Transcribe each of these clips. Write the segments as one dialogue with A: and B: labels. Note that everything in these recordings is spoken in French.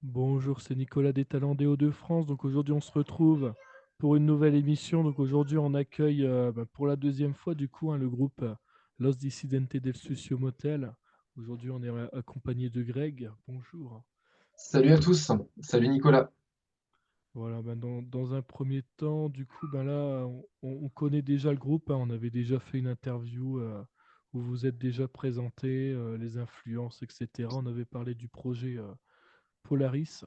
A: Bonjour, c'est Nicolas des Talents des Hauts-de-France. Donc aujourd'hui, on se retrouve pour une nouvelle émission. Donc aujourd'hui, on accueille pour la deuxième fois du coup le groupe Los Dissidentes del Sucio Motel. Aujourd'hui, on est accompagné de Greg. Bonjour.
B: Salut à tous, salut Nicolas.
A: Voilà, dans un premier temps, du coup, là, on connaît déjà le groupe, hein. On avait déjà fait une interview où vous êtes déjà présenté, les influences, etc. On avait parlé du projet Polaris.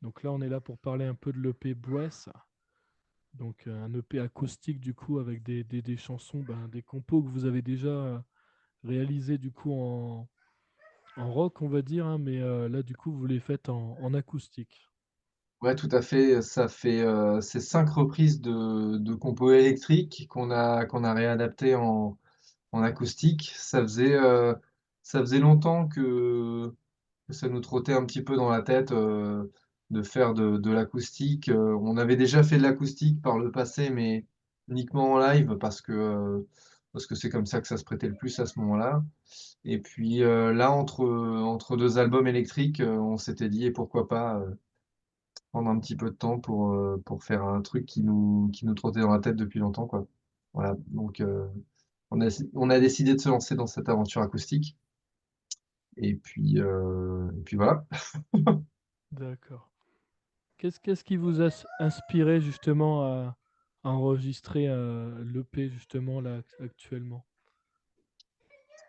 A: Donc là, on est là pour parler un peu de l'EP Breath. Donc un EP acoustique du coup avec des chansons, des compos que vous avez déjà réalisés du coup en rock, on va dire, hein, mais là du coup vous les faites en acoustique.
B: Ouais, tout à fait, ça fait, c'est 5 reprises de compos électriques qu'on a réadaptées en acoustique. Ça faisait longtemps que ça nous trottait un petit peu dans la tête, de faire de l'acoustique. On avait déjà fait de l'acoustique par le passé, mais uniquement en live parce que c'est comme ça que ça se prêtait le plus à ce moment-là. Et puis, là, entre 2 albums électriques, on s'était dit: «Et pourquoi pas, prendre un petit peu de temps pour faire un truc qui nous trottait dans la tête depuis longtemps, quoi». Voilà, donc, on a décidé de se lancer dans cette aventure acoustique et puis voilà.
A: D'accord. Qu'est-ce qui vous a inspiré justement à enregistrer l'EP justement là actuellement?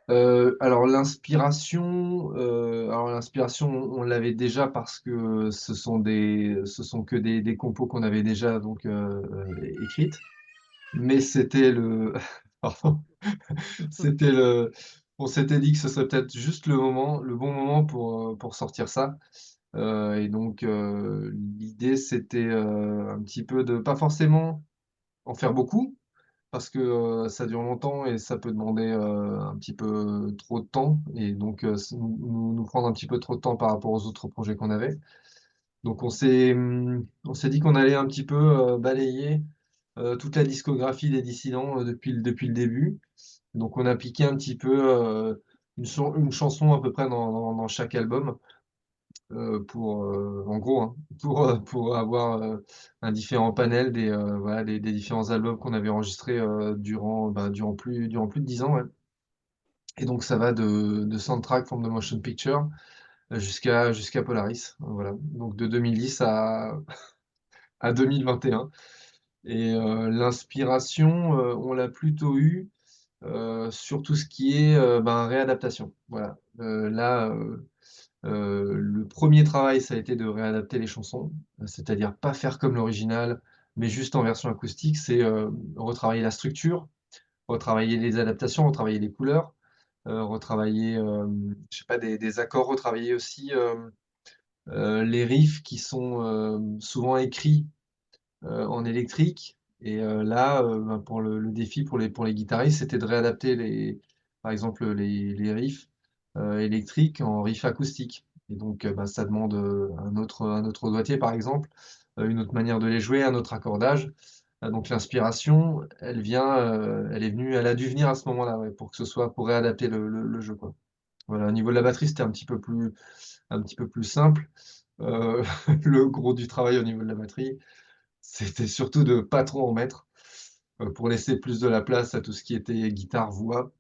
B: Alors l'inspiration, on l'avait déjà parce que ce sont que des compos qu'on avait déjà donc, écrites. Mais c'était le pardon, c'était le on s'était dit que ce serait peut-être juste le bon moment pour sortir ça. Et donc, l'idée c'était, un petit peu de pas forcément en faire beaucoup, parce que, ça dure longtemps et ça peut demander, un petit peu trop de temps et donc, nous prendre un petit peu trop de temps par rapport aux autres projets qu'on avait. Donc on s'est dit qu'on allait un petit peu, balayer, toute la discographie des dissidents, depuis le début. Donc on a piqué un petit peu, une chanson à peu près dans chaque album, en gros, hein, pour avoir, un différent panel voilà, des différents albums qu'on avait enregistrés, durant plus de 10 ans, ouais. Et donc ça va de Soundtrack from the Motion Picture, jusqu'à Polaris, voilà. Donc de 2010 à 2021 et l'inspiration, on l'a plutôt eue, sur tout ce qui est, réadaptation. Voilà, le premier travail, ça a été de réadapter les chansons, c'est-à-dire pas faire comme l'original, mais juste en version acoustique. C'est, retravailler la structure, retravailler les adaptations, retravailler les couleurs, retravailler, je sais pas, des accords, retravailler aussi, les riffs qui sont, souvent écrits, en électrique et là, pour le défi pour les guitaristes, c'était de réadapter par exemple, les riffs, électriques en riffs acoustiques et donc ça demande, un autre doigté par exemple, une autre manière de les jouer, un autre accordage. Donc l'inspiration, elle a dû venir à ce moment-là, ouais, pour que ce soit pour réadapter le jeu, quoi. Voilà, au niveau de la batterie, c'était un petit peu plus simple. Heu, le gros du travail au niveau de la batterie, c'était surtout de pas trop en mettre, pour laisser plus de la place à tout ce qui était guitare, voix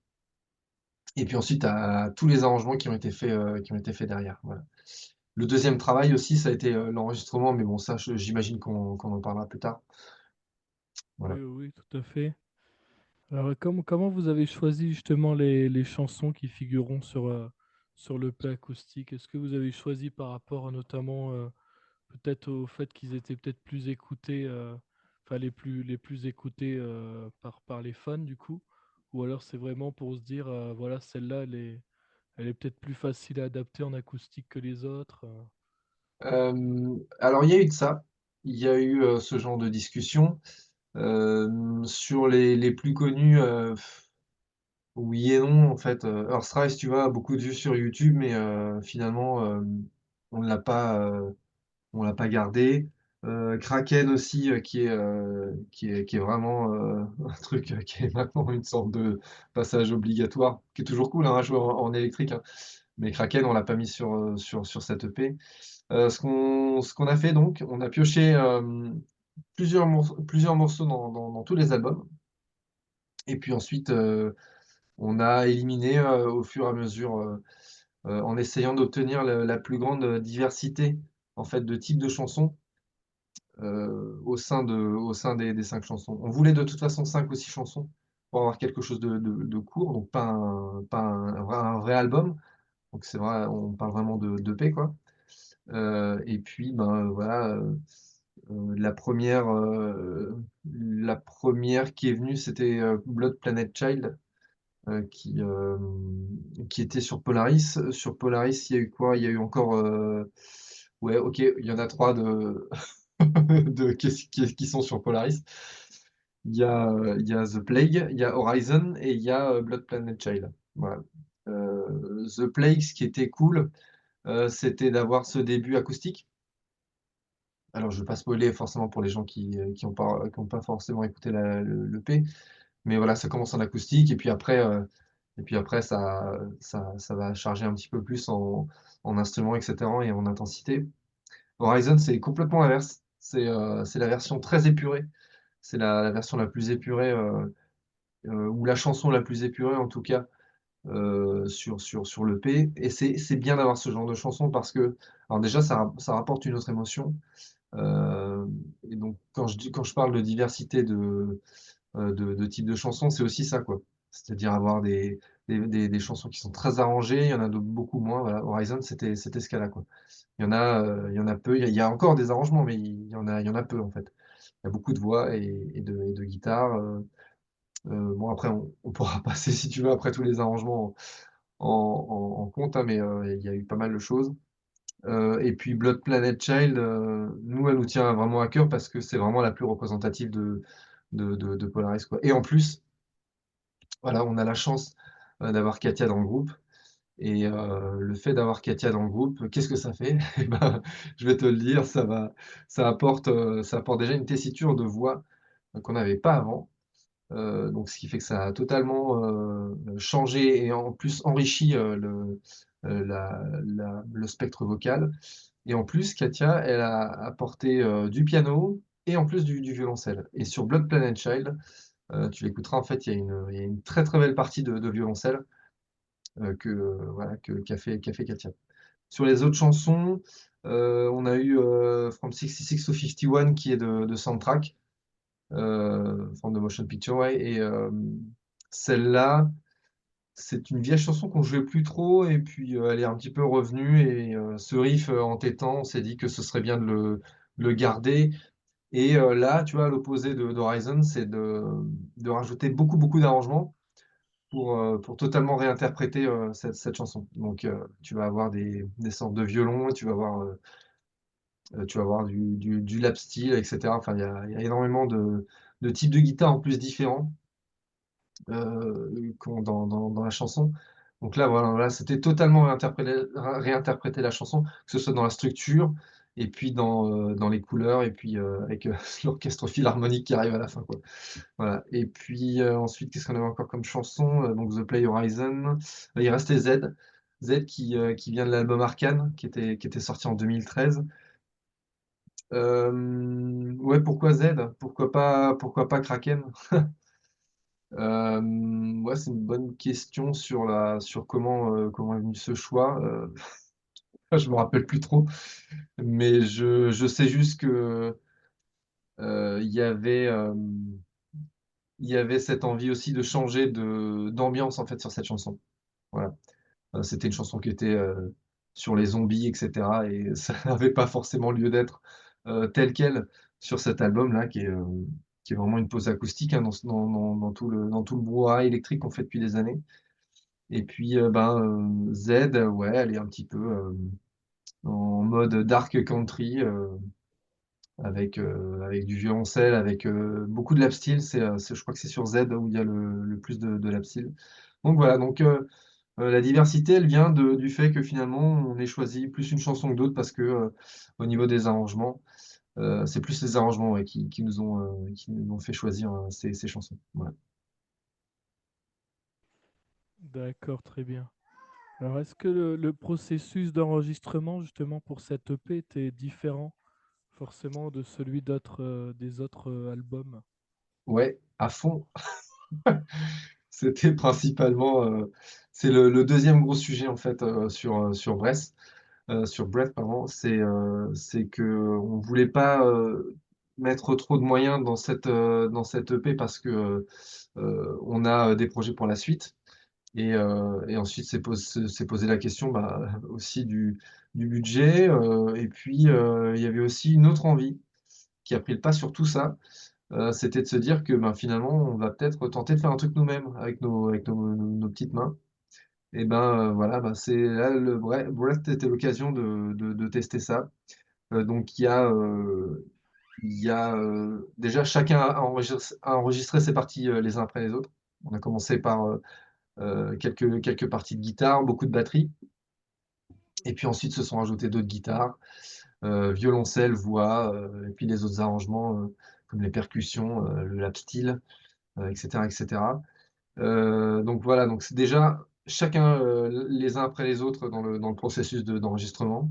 B: et puis ensuite à tous les arrangements qui ont été faits derrière, voilà. Le deuxième travail aussi, ça a été, l'enregistrement, mais bon ça j'imagine qu'on en parlera plus tard.
A: Oui,
B: Voilà.
A: oui, oui, tout à fait. Alors, comment vous avez choisi justement les chansons qui figureront sur l'EP acoustique? Est-ce que vous avez choisi par rapport notamment peut-être au fait qu'ils étaient peut-être plus écoutés, enfin les plus écoutés par les fans du coup? Ou alors c'est vraiment pour se dire, voilà, celle-là, elle est peut-être plus facile à adapter en acoustique que les autres?
B: Alors il y a eu de ça. Il y a eu, ce genre de discussion. Sur les plus connus, oui et non, en fait, Earthrise, tu vois, a beaucoup de vues sur YouTube, mais finalement, on ne l'a pas, on l'a pas gardé. Kraken aussi, qui est vraiment, un truc, qui est maintenant une sorte de passage obligatoire, qui est toujours cool, hein, à jouer en électrique, hein. mais Kraken, on l'a pas mis sur cette EP. Ce qu'on a fait donc, on a pioché, plusieurs morceaux dans tous les albums et puis ensuite, on a éliminé, au fur et à mesure, en essayant d'obtenir le la plus grande, diversité, en fait, de types de chansons, au sein des 5 chansons. On voulait de toute façon 5 ou 6 chansons pour avoir quelque chose de court, donc pas un vrai album, donc c'est vrai, on parle vraiment de d'EP, quoi. Et puis, ben, voilà, la première qui est venue, c'était, Blood Planet Child, qui était sur Polaris. Sur Polaris, il y a eu quoi? Il y a eu encore, ouais, OK, il y en a 3 de qui sont sur Polaris. Il y a The Plague, il y a Horizon et il y a, Blood Planet Child. Voilà. The Plague, ce qui était cool, c'était d'avoir ce début acoustique. Alors je ne vais pas spoiler forcément pour les gens qui ont pas forcément écouté l'EP, mais voilà, ça commence en acoustique et puis après ça va charger un petit peu plus en instruments et cetera et en intensité. Horizon, c'est complètement l'inverse. C'est la version très épurée. C'est la version la plus épurée, ou la chanson la plus épurée en tout cas, sur l'EP et c'est bien d'avoir ce genre de chanson parce que alors déjà ça rapporte une autre émotion, et donc quand je parle de diversité de types de chansons, c'est aussi ça, quoi. C'est-à-dire avoir des chansons qui sont très arrangées, il y en a d'autres beaucoup moins, voilà. Horizon, c'était ce cas-là, quoi. Il y en a peu, il y a encore des arrangements, mais il y en a peu, en fait. Il y a beaucoup de voix et de guitare, bon après on pourra passer si tu veux après tous les arrangements en compte, hein, mais il y a eu pas mal de choses. Et puis Blood Planet Child, nous, elle nous tient vraiment à cœur parce que c'est vraiment la plus représentative de Polaris, quoi. Et en plus, voilà, on a la chance, d'avoir Katia dans le groupe et le fait d'avoir Katia dans le groupe, qu'est-ce que ça fait? Et ben, je vais te le dire, ça apporte déjà une tessiture de voix, qu'on n'avait pas avant. Donc ce qui fait que ça a totalement, changé et en plus enrichi, le spectre vocal et en plus Katia, elle a apporté, du piano et en plus du violoncelle et sur Blood Planet Child, tu l'écouteras en fait, il y a une très, très belle partie de violoncelle, voilà, qu'a fait Katia. Sur les autres chansons, on a eu, From 66 to 51 qui est de Soundtrack, from the Motion Picture, ouais et celle-là, c'est une vieille chanson qu'on jouait plus trop et puis, elle est un petit peu revenue et ce riff, entêtant, on s'est dit que ce serait bien de le garder et là, tu vois, à l'opposé d'Horizon, c'est de rajouter beaucoup, beaucoup d'arrangements pour totalement réinterpréter, cette chanson. Donc tu vas avoir des sortes de violons, tu vas avoir du lap steel et cetera. Enfin, il y a énormément de types de guitare en plus différents, qu'on dans la chanson. Donc là, voilà, c'était totalement réinterpréter la chanson, que ce soit dans la structure et puis dans les couleurs et puis, avec, l'orchestre philharmonique qui arrive à la fin, quoi. Voilà et puis, ensuite, qu'est-ce qu'on avait encore comme chanson? Donc The Play Horizon. Il restait Z. Z qui vient de l'album Arcane, qui était sorti en 2013. Ouais, pourquoi Z? Pourquoi pas Kraken? Ouais, c'est une bonne question sur comment est venu ce choix, je me rappelle plus trop, mais je sais juste que, il y avait cette envie aussi de changer d'ambiance, en fait, sur cette chanson. Voilà. C'était une chanson qui était, sur les zombies et cetera et ça n'avait pas forcément lieu d'être, tel quel sur cet album-là qui est vraiment une pause acoustique, hein, dans tout le brouhaha électrique qu'on fait depuis des années et puis, ben, Z, ouais, elle est un petit peu, en mode dark country, avec du violoncelle, avec, beaucoup de lap steel. Je crois que c'est sur Z où il y a le plus de lap steel. Donc voilà, donc la diversité, elle vient du fait que finalement, on ait choisi plus une chanson que d'autres parce que, au niveau des arrangements, c'est plus les arrangements, ouais, qui nous ont fait choisir, ces chansons. Voilà.
A: D'accord, très bien. Alors, est-ce que le processus d'enregistrement, justement, pour cette EP était différent forcément de celui des autres albums?
B: Ouais, à fond. C'était principalement, c'est le 2e gros sujet en fait, sur Breath pardon, c'est qu'on voulait pas, mettre trop de moyens dans cette EP parce que, on a, des projets pour la suite et ensuite s'est posé la question, bah, aussi du budget, et puis, il y avait aussi une autre envie qui a pris le pas sur tout ça, c'était de se dire que, ben, finalement, on va peut-être tenter de faire un truc nous-mêmes avec nos petites mains et ben, voilà, bah, c'est là le Breath était l'occasion de tester ça. Donc déjà chacun a enregistré ses parties, les uns après les autres. On a commencé par, quelques parties de guitare, beaucoup de batterie et puis ensuite se sont rajoutées d'autres guitares, violoncelle, voix, et puis les autres arrangements, comme les percussions, le lap steel, et cetera et cetera. Donc voilà, donc c'est déjà chacun, les uns après les autres dans le processus d'enregistrement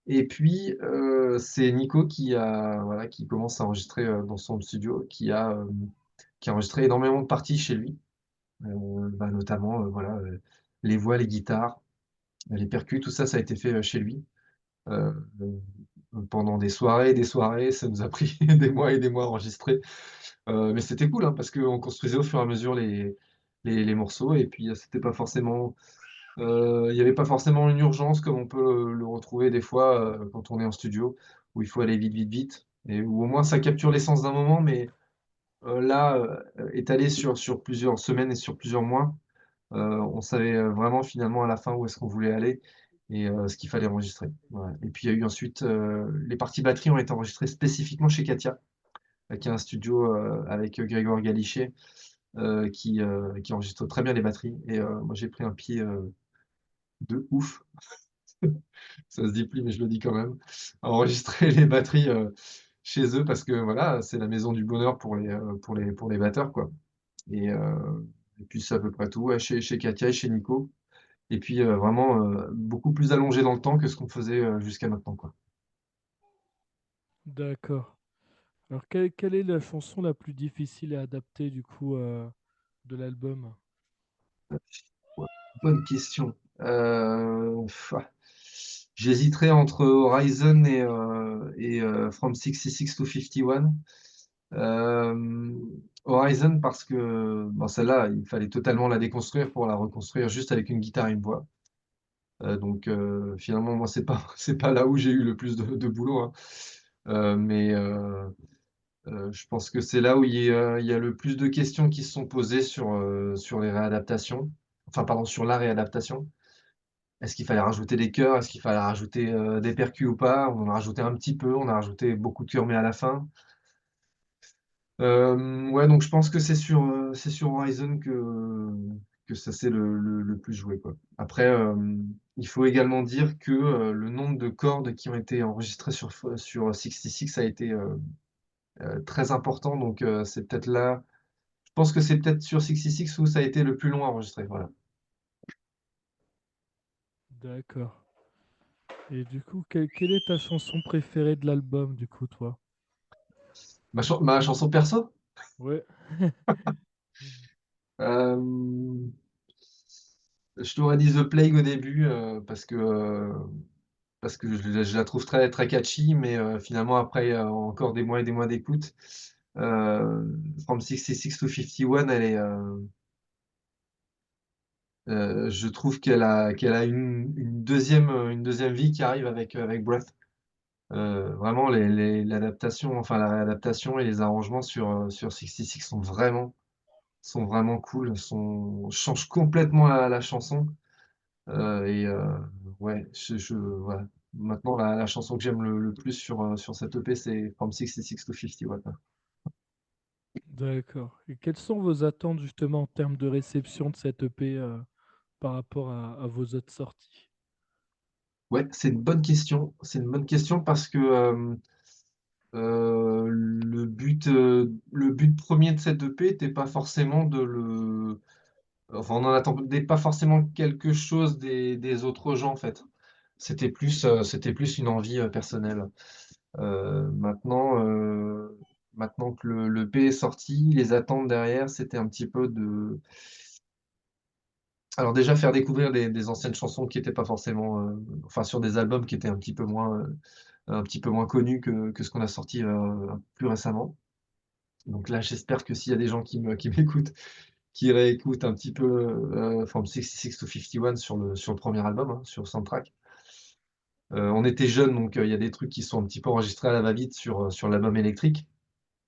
B: et puis, c'est Nico qui commence à enregistrer, dans son studio, qui a enregistré énormément de parties chez lui, bah, notamment, voilà, les voix, les guitares, les percus, tout ça, ça a été fait, chez lui, heu, pendant des soirées, ça nous a pris des mois et des mois à enregistrer, mais c'était cool, hein, parce qu'on construisait au fur et à mesure les morceaux et puis, c'était pas forcément, il y avait pas forcément une urgence comme on peut le retrouver des fois, quand on est en studio, où il faut aller vite, vite, vite et où au moins ça capture l'essence d'un moment, mais là, étalé sur plusieurs semaines et sur plusieurs mois, on savait, vraiment finalement à la fin où est-ce qu'on voulait aller et ce qu'il fallait enregistrer. Voilà et puis il y a eu ensuite, les parties batterie ont été enregistrées spécifiquement chez Katia, qui a un studio, avec, Grégoire Galichet, qui enregistre très bien les batteries et moi j'ai pris un pied, de ouf. Ça se dit plus, mais je le dis quand même. Enregistrer les batteries, chez eux parce que voilà, c'est la maison du bonheur pour les batteurs, quoi et puis c'est à peu près tout, ouais, chez Katia et chez Nico et puis, vraiment, beaucoup plus allongé dans le temps que ce qu'on faisait, jusqu'à maintenant, quoi.
A: D'accord. Alors, quelle est la chanson la plus difficile à adapter, du coup, de l'album?
B: Ouais, bonne question. J'hésiterais entre Horizon et From 66 to 51. Horizon parce que, bon celle-là, il fallait totalement la déconstruire pour la reconstruire juste avec une guitare et une voix. Donc finalement, moi, c'est pas c'est pas là où j'ai eu le plus de boulot, hein. Mais je pense que c'est là où il y a le plus de questions qui se sont posées sur les réadaptations. Enfin, pardon, sur la réadaptation. Est-ce qu'il fallait rajouter des chœurs? Est-ce qu'il fallait rajouter, des percus ou pas? On en a rajouté un petit peu, on a rajouté beaucoup de chœurs, mais à la fin. Ouais, donc je pense que c'est sur Horizon que ça s'est le plus joué, quoi. Après, il faut également dire que, le nombre de cordes qui ont été enregistrées sur 66 a été, très important, donc c'est peut-être là je pense que c'est peut-être sur 66 où ça a été le plus long à enregistrer, voilà.
A: D'accord. Et du coup, quelle est ta chanson préférée de l'album, du coup, toi?
B: Ma chanson perso?
A: Ouais.
B: Hem, je t'aurais dit The Plague au début, parce que je la trouve très, très catchy, mais finalement après, encore des mois et des mois d'écoute, From 66 to 51, je trouve qu'elle a une 2e vie qui arrive avec Breath. Vraiment l'adaptation, enfin la réadaptation et les arrangements sur 66 sont vraiment cool, changent complètement la chanson. Et ouais, voilà. Maintenant la chanson que j'aime le plus sur cette EP, c'est From 66 to 51.
A: D'accord. Et quelles sont vos attentes, justement, en termes de réception de cette EP, par rapport à vos autres sorties?
B: Ouais, c'est une bonne question. C'est une bonne question parce que, le but 1er de cette EP était pas forcément Enfin, on n'en attendait pas forcément quelque chose des autres gens, en fait. C'était plus une envie, personnelle. Maintenant, maintenant que le l'EP est sorti, les attentes derrière, c'était un petit peu de alors déjà faire découvrir des anciennes chansons qui étaient pas forcément, enfin sur des albums qui étaient un petit peu moins connus que ce qu'on a sorti, plus récemment. Donc là, j'espère que s'il y a des gens qui m'écoutent, qui réécoutent un petit peu, From 66 to 51 sur le premier album, hein, sur Soundtrack. On était jeunes, donc il y a des trucs qui sont un petit peu enregistrés à la va-vite sur l'album électrique,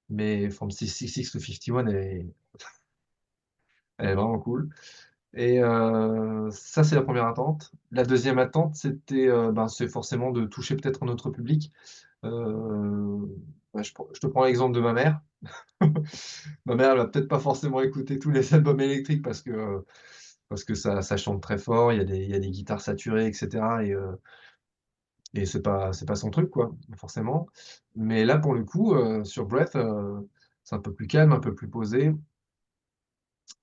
B: mais From 66 to 51 elle est vraiment cool et ça, c'est la première attente. La deuxième attente, c'était, ben, c'est forcément de toucher peut-être un autre public. Heu, bah, je te prends l'exemple de ma mère. Ma mère, elle va peut-être pas forcément écouter tous les albums électriques parce que ça chante très fort, il y a des guitares saturées et cetera et c'est pas son truc quoi, forcément. Mais là, pour le coup, sur Breath, c'est un peu plus calme, un peu plus posé.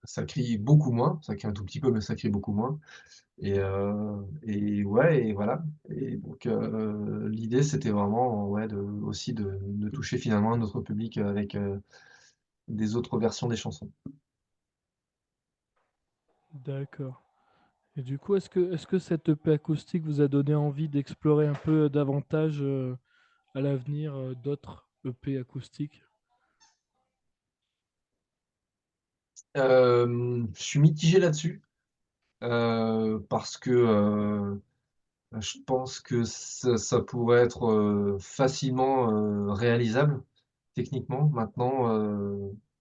B: Ça crie beaucoup moins, ça crie un tout petit peu, mais ça crie beaucoup moins et ouais et voilà et donc l'idée, c'était vraiment, ouais, de toucher finalement un autre public, avec, des autres versions des chansons.
A: D'accord. Et du coup, est-ce que cette EP acoustique vous a donné envie d'explorer un peu davantage, à l'avenir, d'autres EP acoustiques?
B: Je suis mitigé là-dessus, parce que, je pense que ça pourrait être, facilement, réalisable techniquement. Maintenant,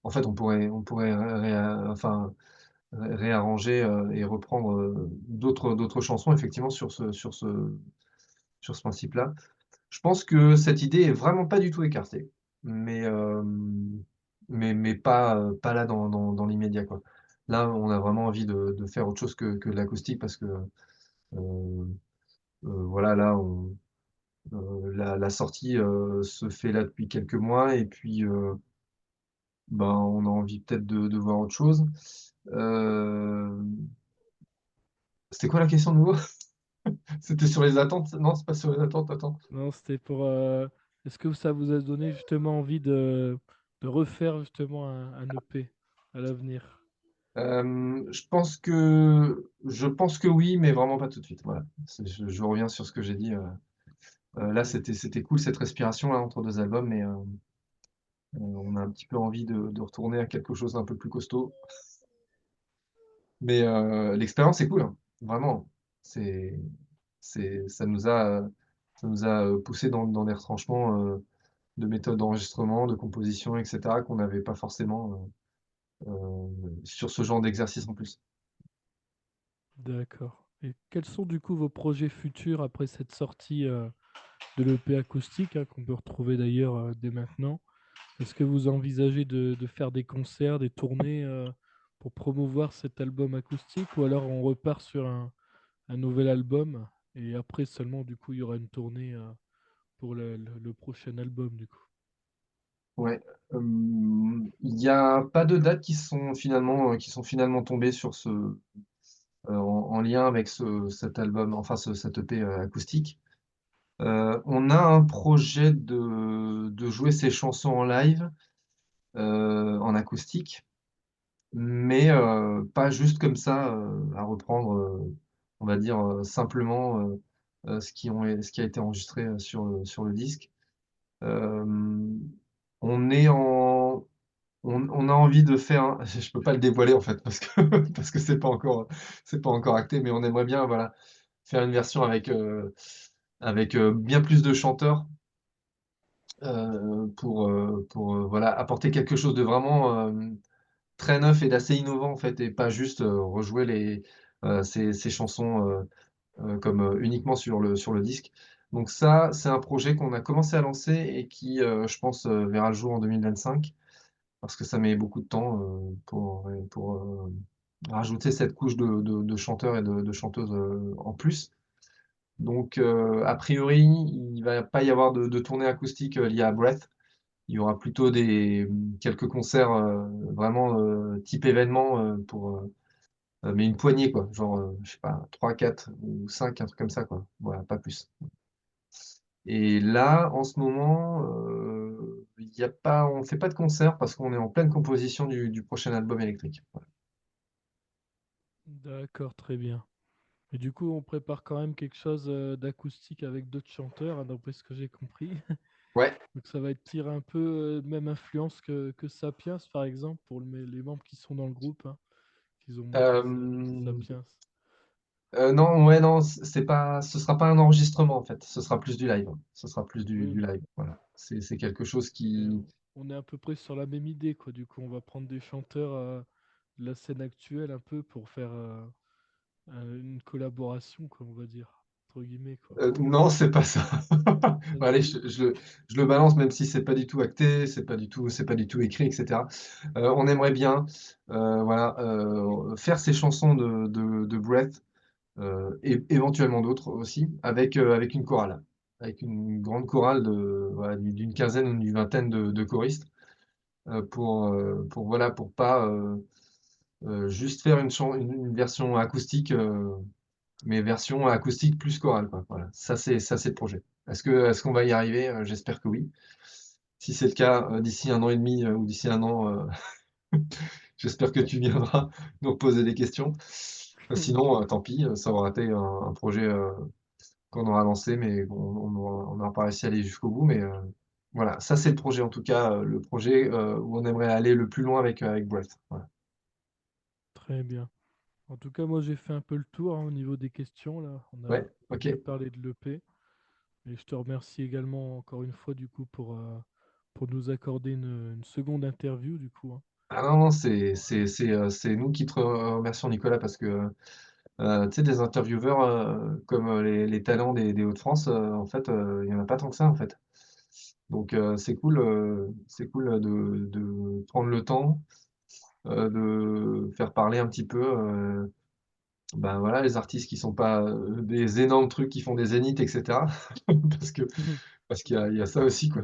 B: en fait, on pourrait enfin, réarranger, et reprendre, d'autres chansons effectivement sur ce principe-là. Je pense que cette idée est vraiment pas du tout écartée, mais mais pas là dans l'immédiat, quoi. Là, on a vraiment envie de faire autre chose que de l'acoustique parce que, voilà, là, la sortie, se fait là depuis quelques mois et puis, ben, on a envie peut-être de voir autre chose. Hem, C'était quoi la question de nouveau? C'était sur les attentes? Non, c'est pas sur les attentes, attends.
A: Non, c'était pour, est-ce que ça vous a donné justement envie de refaire justement un EP à l'avenir?
B: Je pense que oui, mais vraiment pas tout de suite, voilà. Je reviens sur ce que j'ai dit, là,
A: OK.
B: c'était cool cette respiration là entre 2 albums, mais on a un petit peu envie de retourner à quelque chose d'un peu plus costaud. Mais l'expérience est cool, hein, vraiment. C'est ça nous a, poussés dans des retranchements, de méthodes d'enregistrement, de composition et cetera qu'on n'avait pas forcément, sur ce genre d'exercice en plus.
A: D'accord. Et quels sont du coup vos projets futurs après cette sortie, de l'EP acoustique, hein, qu'on peut retrouver d'ailleurs, dès maintenant? Est-ce que vous envisagez de faire des concerts, des tournées, pour promouvoir cet album acoustique? Ou alors on repart sur un nouvel album et après seulement du coup il y aura une tournée, pour le prochain album du coup?
B: Ouais, il y a pas de dates qui sont finalement tombées sur en lien avec cet album, enfin cet EP, acoustique. On a un projet de jouer ces chansons en live, en acoustique, mais pas juste comme ça, à reprendre, on va dire, simplement, ce qui a été enregistré, sur le disque. Hem, on est en on a envie de faire un je peux pas le dévoiler en fait parce que parce que c'est pas encore acté, mais on aimerait bien, voilà, faire une version avec, bien plus de chanteurs, pour, voilà, apporter quelque chose de vraiment, très neuf et d'assez innovant en fait et pas juste, rejouer ces chansons, comme, uniquement sur le disque. Donc ça, c'est un projet qu'on a commencé à lancer et qui, je pense, verra le jour en 2025. Parce que ça met beaucoup de temps, rajouter cette couche de chanteurs et de chanteuses, en plus. Donc a priori, il va pas y avoir de tournée acoustique, liée à Breath. Il y aura plutôt quelques concerts, vraiment, type événement, mais une poignée quoi, genre, je sais pas 3-4 ou 5 un truc comme ça quoi. Voilà, pas plus. Et là, en ce moment, il y a pas on fait pas de concert parce qu'on est en pleine composition du prochain album électrique. Voilà.
A: D'accord, très bien. Et du coup, on prépare quand même quelque chose d'acoustique avec d'autres chanteurs, hein, d'après ce que j'ai compris.
B: Ouais,
A: Donc ça va être tiré un peu même influence que Sapiens, par exemple, pour les membres qui sont dans le groupe, hein, qu'ils ont monté
B: hem,
A: Sapiens.
B: non, ouais, non, c'est pas ce sera pas un enregistrement en fait, ce sera plus du live. Ce sera plus du
A: Oui,
B: live, voilà. C'est quelque chose
A: mais
B: qui
A: on est à peu près sur la même idée, quoi. Du coup, on va prendre des chanteurs de la scène actuelle un peu pour faire une collaboration, quoi, on va dire, entre guillemets, quoi.
B: non, c'est pas ça.
A: Ah
B: Allez,
A: non?
B: je le balance même si c'est pas du tout acté, c'est pas du tout écrit et cetera. On aimerait bien, voilà, faire ces chansons de Breath, et éventuellement d'autres aussi, avec une chorale. Avec une grande chorale de voilà, d'une quinzaine ou d'une vingtaine de choristes, pour voilà, pour pas, juste faire une version acoustique, mais version acoustique plus chorale, quoi. Voilà, ça c'est le projet. Est-ce qu'on va y arriver? J'espère que oui. Si c'est le cas, d'ici 1 an et demi, ou d'ici 1 an, j'espère que tu viendras nous reposer des questions. Sinon, tant pis, ça aura été un projet, qu'on aura lancé, mais bon, on n'aura pas réussi à aller jusqu'au bout, mais voilà, ça c'est le projet en tout cas, le projet, où on aimerait aller le plus loin avec Breath. Voilà.
A: Très bien. En tout cas, moi, j'ai fait un peu le tour, hein, au niveau des questions, là.
B: Ouais,
A: On a
B: OK.
A: bien parlé de l'EP. Et je te remercie également encore une fois, du coup, pour nous accorder une seconde interview, du coup, hein.
B: Ah non, non, c'est nous qui te remercions Nicolas parce que, tu sais des intervieweurs, comme, les talents des Hauts-de-France, en fait, il y en a pas tant que ça, en fait. Donc c'est cool, de prendre le temps, de faire parler un petit peu, ben, voilà, les artistes qui sont pas, des énormes trucs qui font des zéniths et cetera. Parce que parce qu'il y a ça aussi, quoi.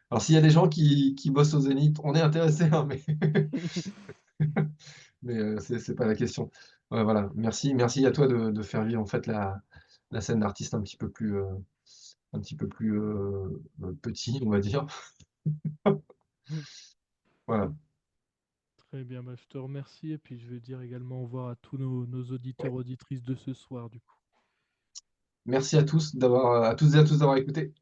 B: Alors s'il y a des gens qui bossent au Zénith, on est intéressés, hein, mais c'est pas la question. Ouais, voilà, merci à toi de faire vivre en fait la scène d'artistes un petit peu plus petit, on va dire. Voilà.
A: Très bien, bah, je te remercie et puis je vais dire également au revoir à tous nos auditeurs,
B: Ouais.
A: auditrices de ce soir, du coup.
B: Merci à tous et à tous d'avoir écouté.